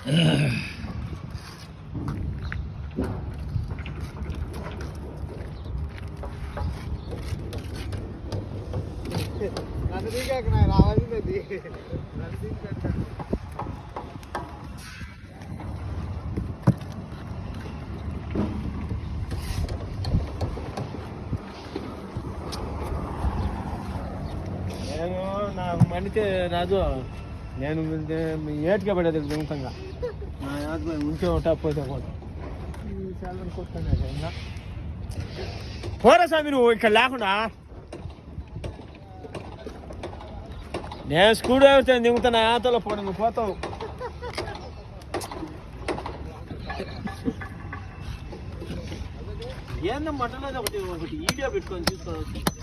నేను నా మనితే రాజు నేను ఏటికే పడేది నిమితంగా నా యాత్ర ఉంచే ఉంటా పోతే పోతా పోరా స్వామి నువ్వు ఇక్కడ లేకుండా నేను స్కూల్ డ్రైవర్తో దిగుతున్నా యాతలో పోను నువ్వు పోతావు ఏందో మటన్ ఒకటి వీడియో పెట్టుకొని చూసుకోవచ్చు